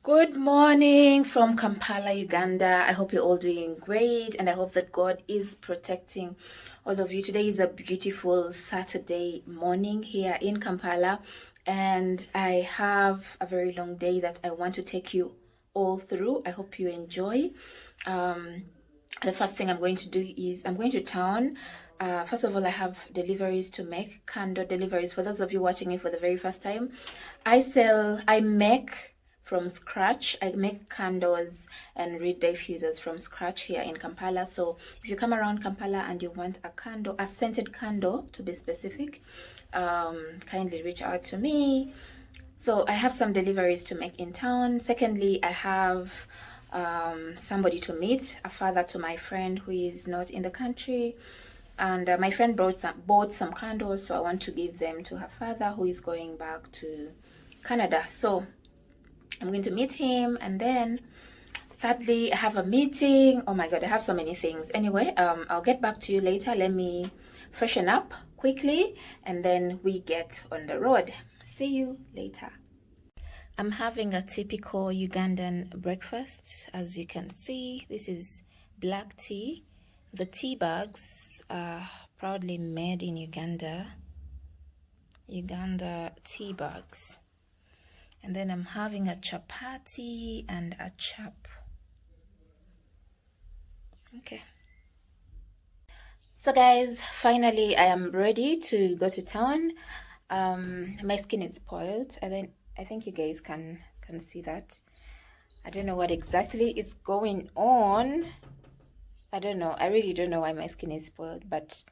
Good morning from Kampala, Uganda. I hope you're all doing great and I hope that God is protecting all of you. Today is a beautiful Saturday morning here in Kampala, and I have a very long day that I want to take you all through. I hope you enjoy. The first thing I'm going to do is I'm going to town. First of all, I have deliveries to make, candle deliveries. For those of you watching me for the very first time, I make from scratch. I make candles and reed diffusers from scratch here in Kampala. So if you come around Kampala and you want a candle, a scented candle to be specific, kindly reach out to me. So I have some deliveries to make in town. Secondly, I have somebody to meet, a father to my friend who is not in the country. And my friend bought some candles, so I want to give them to her father who is going back to Canada. So I'm going to meet him, and then thirdly, I have a meeting. Oh my God, I have so many things. Anyway, I'll get back to you later. Let me freshen up quickly, and then we get on the road. See you later. I'm having a typical Ugandan breakfast. As you can see, this is black tea. The tea bags are proudly made in Uganda. Uganda tea bags. And then I'm having a chapati and a chap. Okay. So guys, finally I am ready to go to town. My skin is spoiled. I think you guys can see that. I don't know what exactly is going on. I don't know. I really don't know why my skin is spoiled, but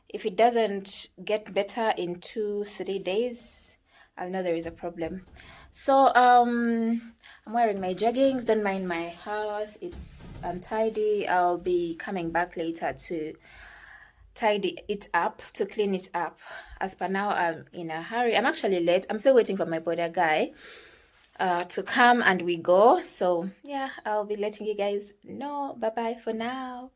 if it doesn't get better in 2-3 days, I'll know there is a problem. So I'm wearing my joggings. Don't mind my house, it's untidy. I'll be coming back later to tidy it up, to clean it up. As per now, I'm in a hurry. I'm actually late. I'm still waiting for my border guy to come and we go. So yeah, I'll be letting you guys know. Bye bye for now.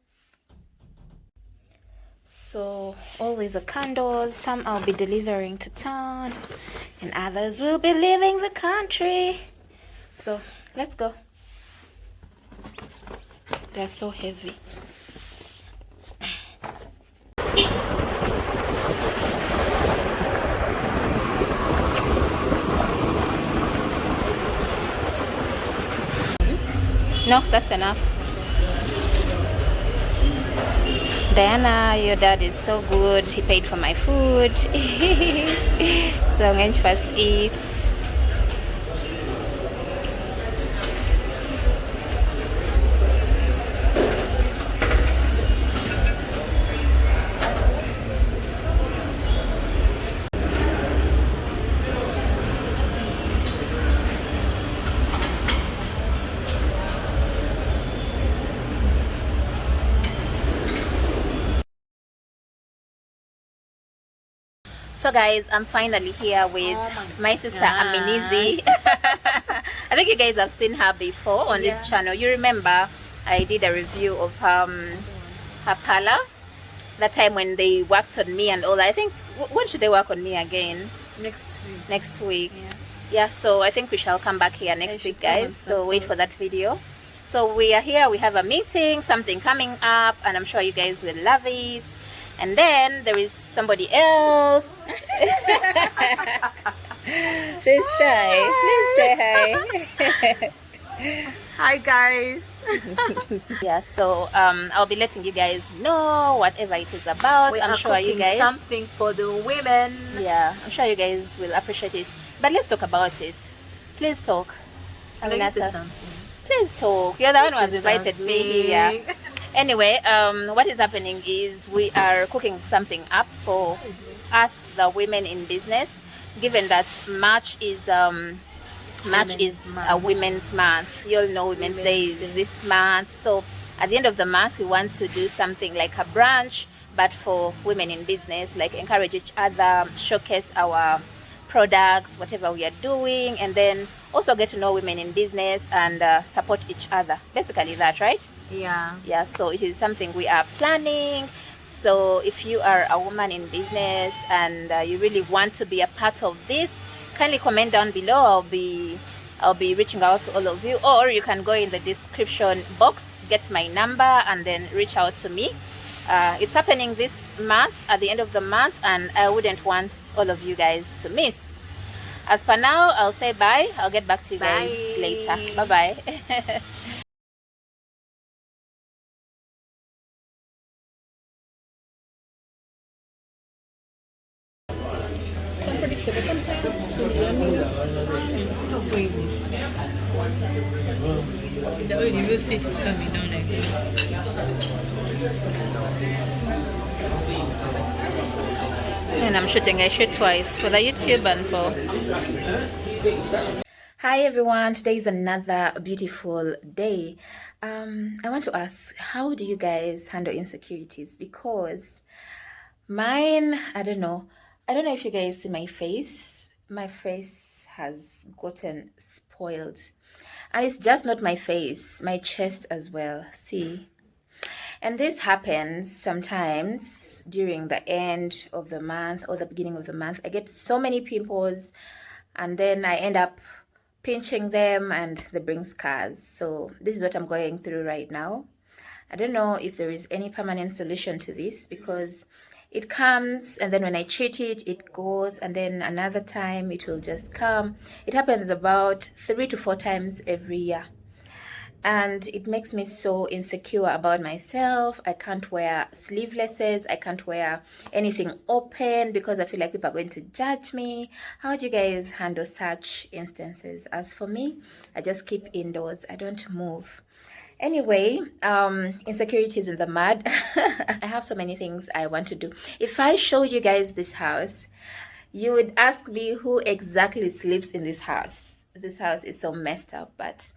So all these are candles. Some I'll be delivering to town and others will be leaving the country. So let's go. They're so heavy. No, that's enough. Diana, your dad is so good. He paid for my food. So I'm going to first eat. So guys, I'm finally here with my sister Aminizi. I think you guys have seen her before on this channel. You remember I did a review of her parlor that time when they worked on me and all that. I think when should they work on me again? Next week. Yeah, so I think we shall come back here next week, guys. So wait for that video. So we are here, we have a meeting, something coming up, and I'm sure you guys will love it. And then there is somebody else. She's shy. Please say hi. Hi guys. Yeah, so I'll be letting you guys know whatever it is about. I'm sure you guys something for the women. Yeah, I'm sure you guys will appreciate it. But let's talk about it. Please talk. Please talk. You're the one who has invited me here. Anyway, what is happening is we are cooking something up for us, the women in business, given that March is a women's month. You all know Women's Day is this month. So at the end of the month, we want to do something like a brunch, but for women in business, like encourage each other, showcase our products, whatever we are doing, and then also get to know women in business and support each other. Basically that, right? Yeah, so it is something we are planning. So if you are a woman in business and you really want to be a part of this, kindly comment down below. I'll be I'll be reaching out to all of you, or you can go in the description box, get my number, and then reach out to me. It's happening this month, at the end of the month, and I wouldn't want all of you guys to miss. As per now, I'll say bye. I'll get back to you guys later. Bye bye. It's unpredictable. Sometimes it's really Stop waving. The only real stage is coming down again. And I'm shooting. I shoot twice, for the YouTube and for... Hi everyone, today is another beautiful day. I want to ask, how do you guys handle insecurities? Because mine, I don't know if you guys see my face. My face has gotten spoiled, and it's just not my face, my chest as well. See, and this happens sometimes during the end of the month or the beginning of the month. I get so many pimples, and then I end up pinching them and they bring scars. So this is what I'm going through right now. I don't know if there is any permanent solution to this, because it comes and then when I treat it, it goes, and then another time it will just come. It happens about 3 to 4 times every year. And it makes me so insecure about myself. I can't wear sleevelesses. I can't wear anything open because I feel like people are going to judge me. How do you guys handle such instances? As for me, I just keep indoors. I don't move. Anyway, insecurities in the mud. I have so many things I want to do. If I showed you guys this house, you would ask me who exactly sleeps in this house. This house is so messed up, but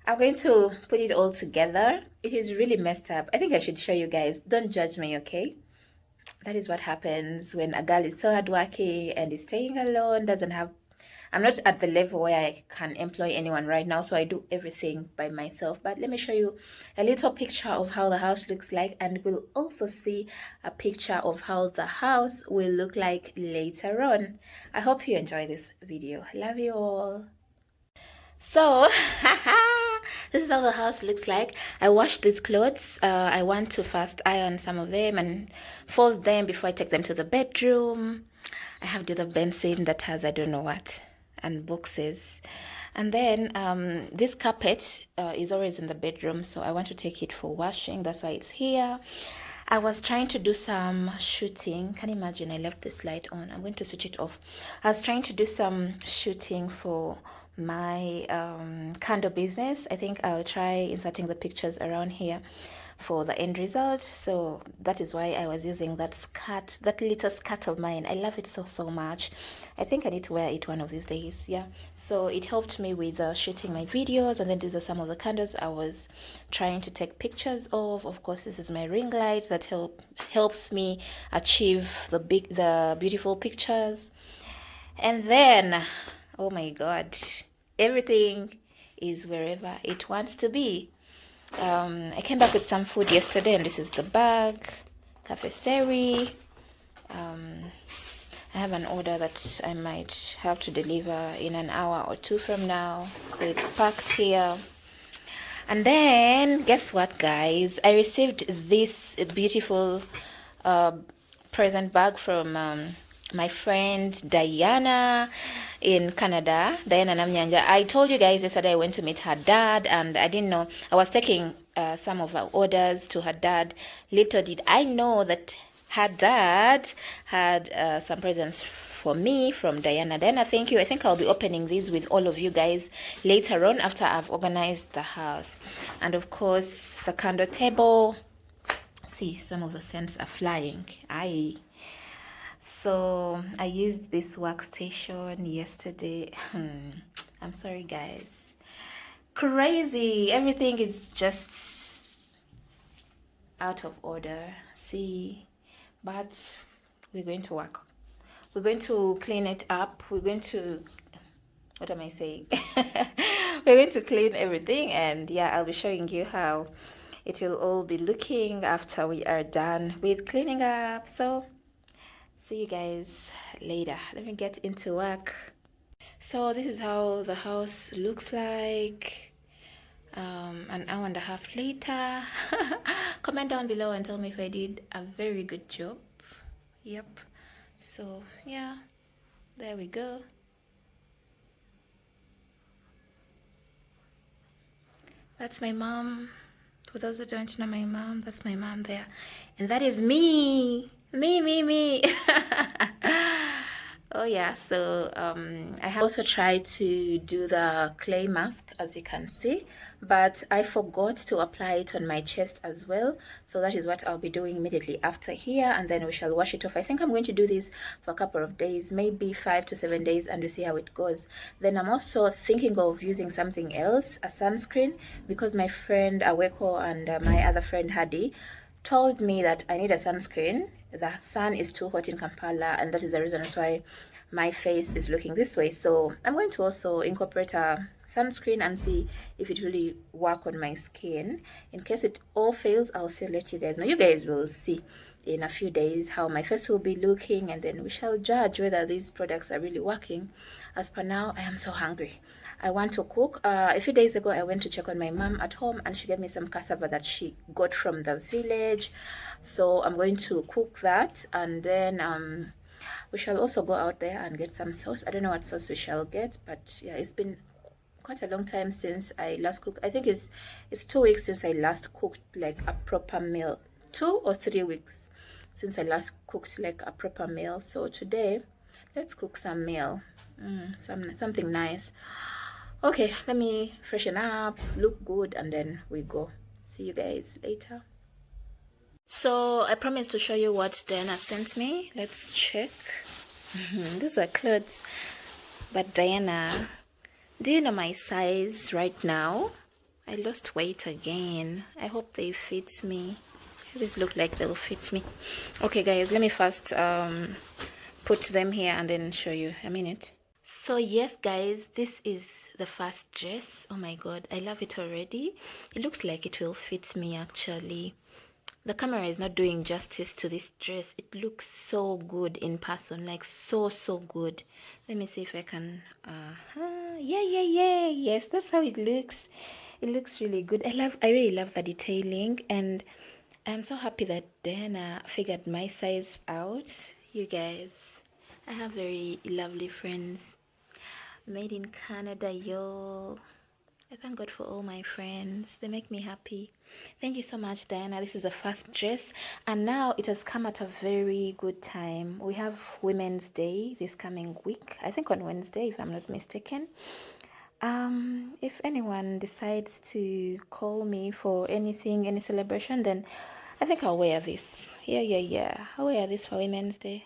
I'm going to put it all together. It is really messed up. I think I should show you guys. Don't judge me, okay? That is what happens when a girl is so hardworking and is staying alone, doesn't have... I'm not at the level where I can employ anyone right now, so I do everything by myself. But let me show you a little picture of how the house looks like, and we'll also see a picture of how the house will look like later on. I hope you enjoy this video. Love you all. So this is how the house looks like. I washed these clothes. I want to first iron some of them and fold them before I take them to the bedroom. I have the other Benson that has I don't know what, and boxes. And then this carpet is always in the bedroom, so I want to take it for washing. That's why it's here. I was trying to do some shooting. Can you imagine? I left this light on. I'm going to switch it off. I was trying to do some shooting for my candle business. I think I'll try inserting the pictures around here for the end result. So that is why I was using that skirt, that little skirt of mine. I love it so much. I think I need to wear it one of these days. Yeah, so it helped me with shooting my videos. And then these are some of the candles I was trying to take pictures of course. This is my ring light that helps me achieve the beautiful pictures. And then, oh my god, everything is wherever it wants to be. I came back with some food yesterday, and this is the bag, cafe seri. I have an order that I might have to deliver in an hour or two from now, so it's packed here. And then guess what, guys? I received this beautiful present bag from my friend Diana in Canada, Diana Namnyanja. I told you guys yesterday I went to meet her dad, and I didn't know I was taking some of her orders to her dad. Little did I know that her dad had some presents for me from Diana. Diana, thank you. I think I'll be opening these with all of you guys later on after I've organized the house. And of course, the candle table. See, some of the scents are flying. So I used this workstation yesterday. I'm sorry, guys. Crazy. Everything is just out of order. See, but we're going to work. We're going to clean it up. We're going to... what am I saying? We're going to clean everything, and yeah, I'll be showing you how it will all be looking after we are done with cleaning up. So see you guys later. Let me get into work. So this is how the house looks like an hour and a half later. Comment down below and tell me if I did a very good job. Yep. So yeah, there we go. That's my mom. For those who don't know my mom, that's my mom there. And that is me. Me. Oh yeah, so I have also tried to do the clay mask, as you can see, but I forgot to apply it on my chest as well. So that is what I'll be doing immediately after here, and then we shall wash it off. I think I'm going to do this for a couple of days, maybe 5 to 7 days, and we see how it goes. Then I'm also thinking of using something else, a sunscreen, because my friend Aweko and my other friend Hadi told me that I need a sunscreen. The sun is too hot in Kampala, and that is the reason why my face is looking this way. So I'm going to also incorporate a sunscreen and see if it really work on my skin. In case it all fails, I'll still let you guys know. You guys will see in a few days how my face will be looking, and then we shall judge whether these products are really working. As per now, I am so hungry. I want to cook. A few days ago, I went to check on my mom at home, and she gave me some cassava that she got from the village. So I'm going to cook that, and then we shall also go out there and get some sauce. I don't know what sauce we shall get, but yeah, it's been quite a long time since I last cooked. I think it's 2 weeks since I last cooked like a proper meal. 2 or 3 weeks since I last cooked like a proper meal. So today, let's cook some meal. Something nice. Okay, let me freshen up, look good, and then we go. See you guys later. So I promised to show you what Diana sent me. Let's check. These are clothes. But Diana, do you know my size right now? I lost weight again. I hope they fit me. These look like they'll fit me. Okay guys, let me first put them here and then show you a minute. So yes guys, this is the first dress. Oh my god, I love it already. It looks like it will fit me actually. The camera is not doing justice to this dress. It looks so good in person, like so good. Let me see if I can yeah, yes, that's how it looks. It looks really good. I really love the detailing, and I'm so happy that Diana figured my size out. You guys, I have very lovely friends. Made in Canada, y'all. I thank God for all my friends. They make me happy. Thank you so much, Diana. This is the first dress, and now it has come at a very good time. We have Women's Day this coming week. I think on Wednesday, if I'm not mistaken. If anyone decides to call me for anything, any celebration, then I think I'll wear this. Yeah. I'll wear this for Women's Day.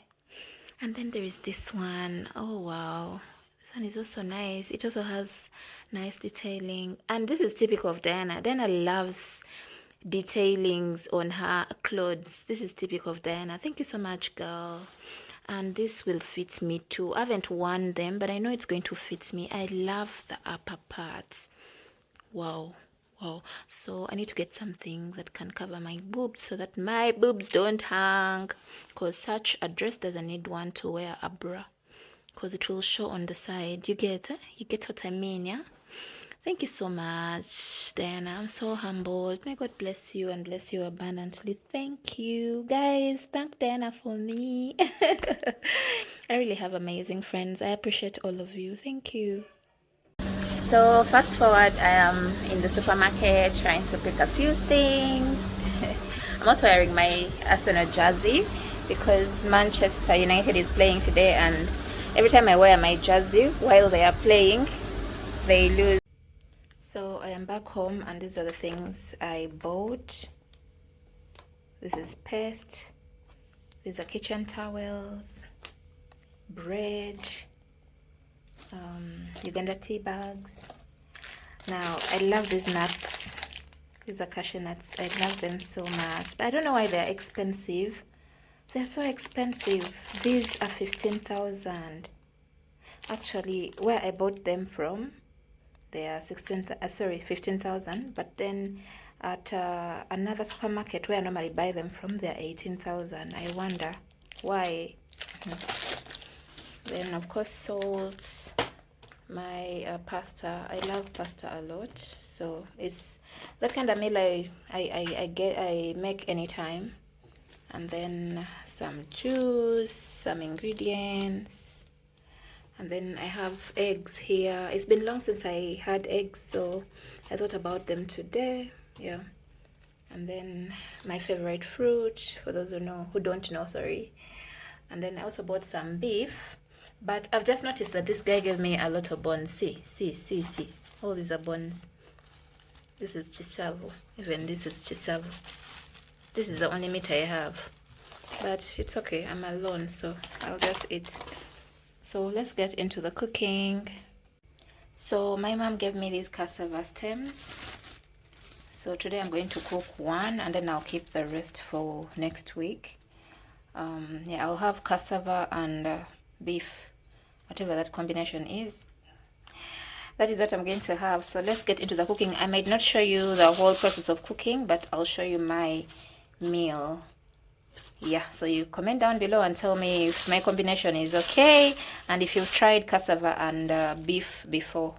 And then there is this one. Oh wow, this one is also nice. It also has nice detailing, and this is typical of Diana. Diana loves detailings on her clothes. This is typical of Diana. Thank you so much, girl. And this will fit me too. I haven't worn them, but I know it's going to fit me. I love the upper parts. Wow. So I need to get something that can cover my boobs so that my boobs don't hang, because such a dress doesn't need one to wear a bra, because it will show on the side. You get what I mean? Yeah. Thank you so much, Diana. I'm so humbled. May God bless you and bless you abundantly. Thank you guys. Thank Diana for me. I really have amazing friends. I appreciate all of you. Thank you. So fast forward, I am in the supermarket trying to pick a few things. I'm also wearing my Arsenal jersey because Manchester United is playing today, and every time I wear my jersey while they are playing, they lose. So I am back home, and these are the things I bought. This is paste. These are kitchen towels, bread, Uganda tea bags. Now I love these nuts. These are cashew nuts. I love them so much, but I don't know why they're expensive. They're so expensive. These are 15,000. Actually, where I bought them from, they are 15,000. But then at another supermarket where I normally buy them from, they are 18,000. I wonder why. Then of course salt. my pasta. I love pasta a lot, so it's that kind of meal I make anytime. And then some juice, some ingredients, and then I have eggs here. It's been long since I had eggs, so I thought about them today. Yeah. And then my favorite fruit, for those who don't know, sorry. And then I also bought some beef, but I've just noticed that this guy gave me a lot of bones. See. All these are bones. This is chisavo. Even this is chisavo. This is the only meat I have, but it's okay. I'm alone, so I'll just eat. So let's get into the cooking. So my mom gave me these cassava stems. So today I'm going to cook one, and then I'll keep the rest for next week. Yeah, I'll have cassava and beef, whatever that combination is. That is what I'm going to have. So let's get into the cooking. I might not show you the whole process of cooking, but I'll show you my meal. Yeah, so you comment down below and tell me if my combination is okay and if you've tried cassava and beef before.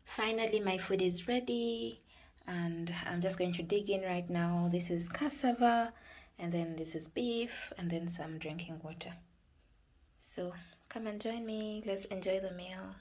Finally, my food is ready, and I'm just going to dig in right now. This is cassava, and then this is beef, and then some drinking water. So come and join me. Let's enjoy the meal.